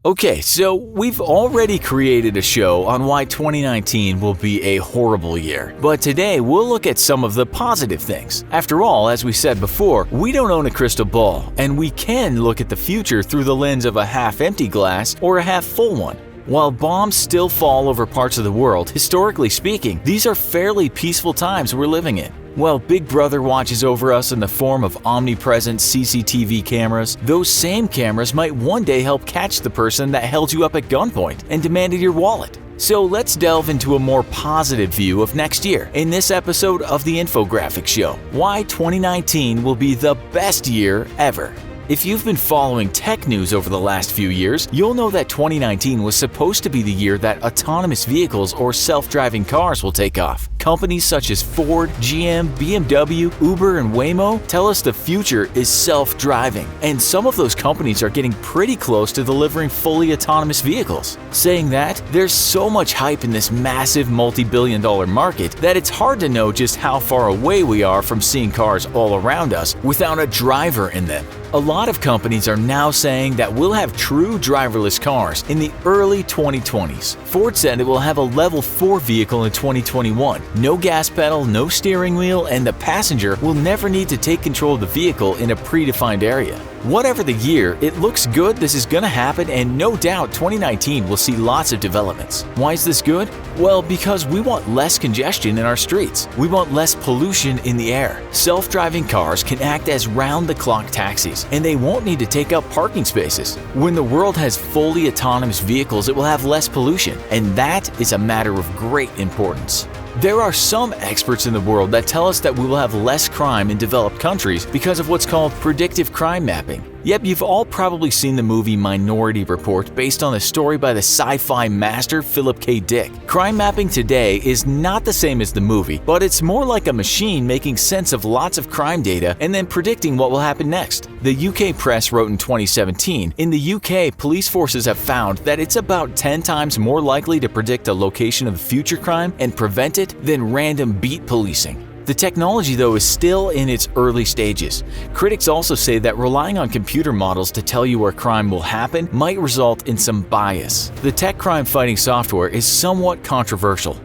Okay, so we've already created a show on why 2019 will be a horrible year, but today we'll look at some of the positive things. After all, as we said before, we don't own a crystal ball, and we can look at the future through the lens of a half-empty glass or a half-full one. While bombs still fall over parts of the world, historically speaking, these are fairly peaceful times we're living in. While Big Brother watches over us in the form of omnipresent CCTV cameras, those same cameras might one day help catch the person that held you up at gunpoint and demanded your wallet. So let's delve into a more positive view of next year in this episode of the Infographics Show, why 2019 will be the best year ever. If you've been following tech news over the last few years, you'll know that 2019 was supposed to be the year that autonomous vehicles or self-driving cars will take off. Companies such as Ford, GM, BMW, Uber, and Waymo tell us the future is self-driving, and some of those companies are getting pretty close to delivering fully autonomous vehicles. Saying that, there's so much hype in this massive multi-billion-dollar market that it's hard to know just how far away we are from seeing cars all around us without a driver in them. A lot of companies are now saying that we'll have true driverless cars in the early 2020s. Ford said it will have a Level 4 vehicle in 2021. No gas pedal, no steering wheel, and the passenger will never need to take control of the vehicle in a predefined area. Whatever the year, it looks good this is gonna happen, and no doubt 2019 will see lots of developments. Why is this good? Well, because we want less congestion in our streets. We want less pollution in the air. Self-driving cars can act as round-the-clock taxis, and they won't need to take up parking spaces. When the world has fully autonomous vehicles, it will have less pollution, and that is a matter of great importance. There are some experts in the world that tell us that we will have less crime in developed countries because of what's called predictive crime mapping. Yep, you've all probably seen the movie Minority Report based on a story by the sci-fi master Philip K. Dick. Crime mapping today is not the same as the movie, but it's more like a machine making sense of lots of crime data and then predicting what will happen next. The UK press wrote in 2017, in the UK, police forces have found that it's about 10 times more likely to predict a location of future crime and prevent it than random beat policing. The technology, though, is still in its early stages. Critics also say that relying on computer models to tell you where crime will happen might result in some bias. The tech crime fighting software is somewhat controversial.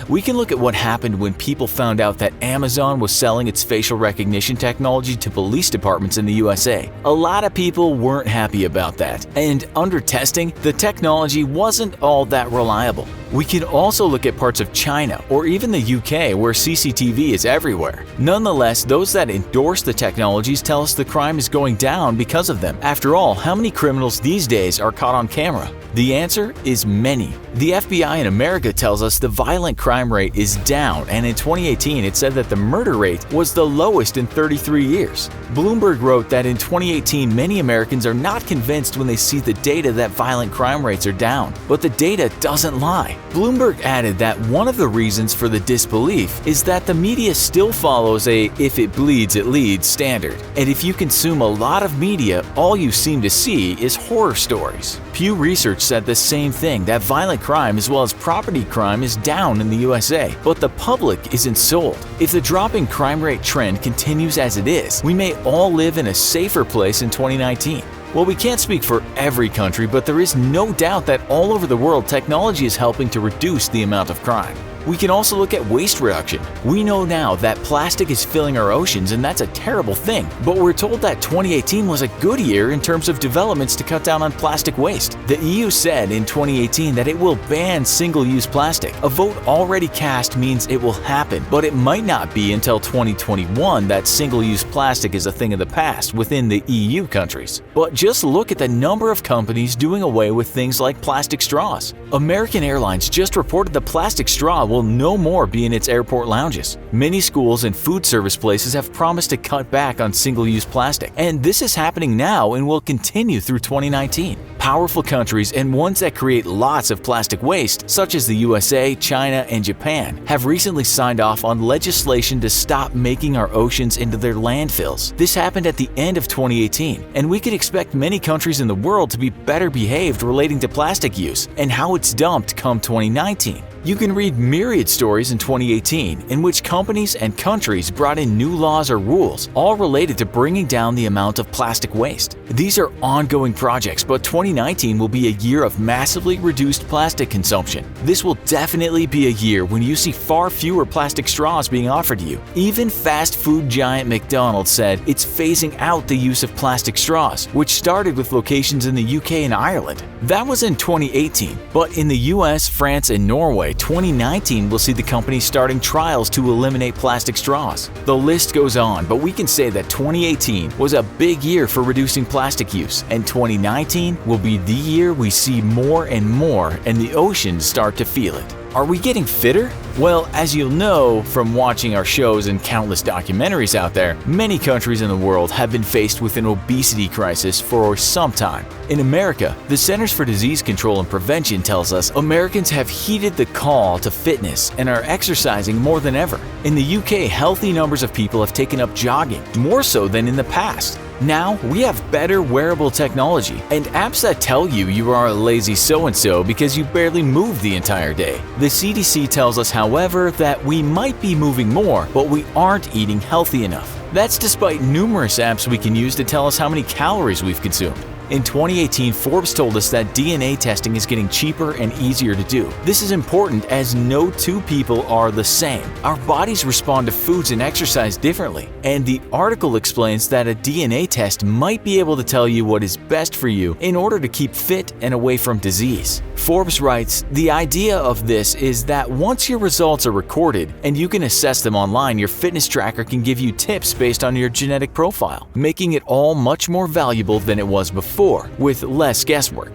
We can look at what happened when people found out that Amazon was selling its facial recognition technology to police departments in the USA. A lot of people weren't happy about that, and under testing, the technology wasn't all that reliable. We can also look at parts of China or even the UK where CCTV is everywhere. Nonetheless, those that endorse the technologies tell us the crime is going down because of them. After all, how many criminals these days are caught on camera? The answer is many. The FBI in America tells us the violent crime rate is down, and in 2018 it said that the murder rate was the lowest in 33 years. Bloomberg wrote that in 2018 many Americans are not convinced when they see the data that violent crime rates are down, but the data doesn't lie. Bloomberg added that one of the reasons for the disbelief is that the media still follows a "if it bleeds, it leads" standard, and if you consume a lot of media, all you seem to see is horror stories. Pew Research said the same thing, that violent crime as well as property crime is down in the USA, but the public isn't sold. If the dropping crime rate trend continues as it is, we may all live in a safer place in 2019. Well, we can't speak for every country, but there is no doubt that all over the world technology is helping to reduce the amount of crime. We can also look at waste reduction. We know now that plastic is filling our oceans, and that's a terrible thing, but we're told that 2018 was a good year in terms of developments to cut down on plastic waste. The EU said in 2018 that it will ban single-use plastic. A vote already cast means it will happen, but it might not be until 2021 that single-use plastic is a thing of the past within the EU countries. But just look at the number of companies doing away with things like plastic straws. American Airlines just reported the plastic straw will no more be in its airport lounges. Many schools and food service places have promised to cut back on single-use plastic, and this is happening now and will continue through 2019. Powerful countries and ones that create lots of plastic waste, such as the USA, China, and Japan, have recently signed off on legislation to stop making our oceans into their landfills. This happened at the end of 2018, and we could expect many countries in the world to be better behaved relating to plastic use and how it's dumped come 2019. You can read myriad stories in 2018 in which companies and countries brought in new laws or rules, all related to bringing down the amount of plastic waste. These are ongoing projects, but 2019 2019 will be a year of massively reduced plastic consumption. This will definitely be a year when you see far fewer plastic straws being offered to you. Even fast food giant McDonald's said it's phasing out the use of plastic straws, which started with locations in the UK and Ireland. That was in 2018, but in the US, France, and Norway, 2019 will see the company starting trials to eliminate plastic straws. The list goes on, but we can say that 2018 was a big year for reducing plastic use, and 2019 will be the year we see more and more and the oceans start to feel it. Are we getting fitter? Well, as you'll know from watching our shows and countless documentaries out there, many countries in the world have been faced with an obesity crisis for some time. In America, the Centers for Disease Control and Prevention tells us Americans have heeded the call to fitness and are exercising more than ever. In the UK, healthy numbers of people have taken up jogging, more so than in the past. Now, we have better wearable technology and apps that tell you are a lazy so-and-so because you barely move the entire day. The CDC tells us, however, that we might be moving more, but we aren't eating healthy enough. That's despite numerous apps we can use to tell us how many calories we've consumed. In 2018, Forbes told us that DNA testing is getting cheaper and easier to do. This is important as no two people are the same. Our bodies respond to foods and exercise differently, and the article explains that a DNA test might be able to tell you what is best for you in order to keep fit and away from disease. Forbes writes, "The idea of this is that once your results are recorded and you can assess them online, your fitness tracker can give you tips based on your genetic profile, making it all much more valuable than it was before, with less guesswork."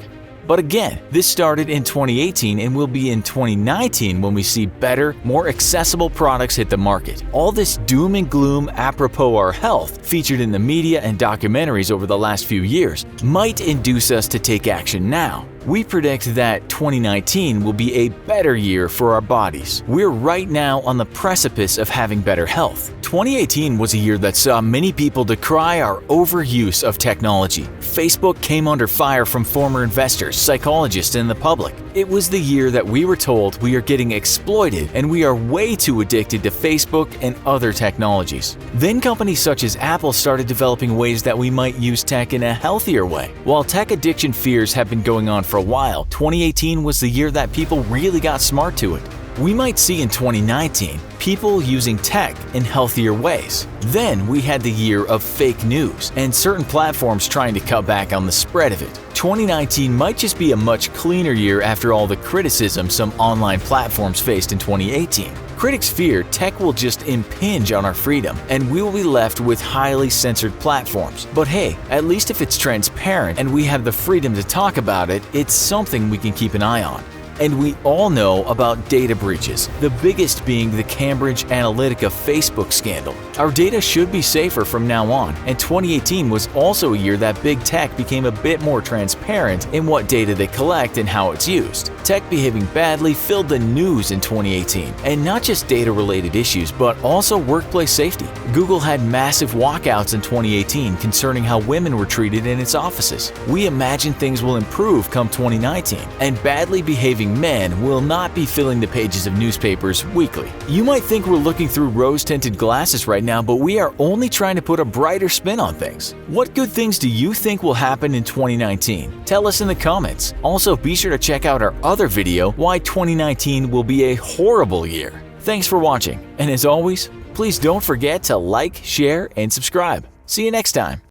But again, this started in 2018 and will be in 2019 when we see better, more accessible products hit the market. All this doom and gloom apropos our health, featured in the media and documentaries over the last few years, might induce us to take action now. We predict that 2019 will be a better year for our bodies. We're right now on the precipice of having better health. 2018 was a year that saw many people decry our overuse of technology. Facebook came under fire from former investors, psychologists, and the public. It was the year that we were told we are getting exploited and we are way too addicted to Facebook and other technologies. Then companies such as Apple started developing ways that we might use tech in a healthier way. While tech addiction fears have been going on for a while, 2018 was the year that people really got smart to it. We might see in 2019 people using tech in healthier ways. Then we had the year of fake news and certain platforms trying to cut back on the spread of it. 2019 might just be a much cleaner year after all the criticism some online platforms faced in 2018. Critics fear tech will just impinge on our freedom and we will be left with highly censored platforms. But hey, at least if it's transparent and we have the freedom to talk about it, it's something we can keep an eye on. And we all know about data breaches, the biggest being the Cambridge Analytica Facebook scandal. Our data should be safer from now on, and 2018 was also a year that big tech became a bit more transparent in what data they collect and how it's used. Tech behaving badly filled the news in 2018, and not just data-related issues, but also workplace safety. Google had massive walkouts in 2018 concerning how women were treated in its offices. We imagine things will improve come 2019, and badly behaving men will not be filling the pages of newspapers weekly. You might think we're looking through rose-tinted glasses right now, but we are only trying to put a brighter spin on things. What good things do you think will happen in 2019? Tell us in the comments. Also, be sure to check out our other video, Why 2019 Will Be a Horrible Year. Thanks for watching, and as always, please don't forget to like, share, and subscribe. See you next time.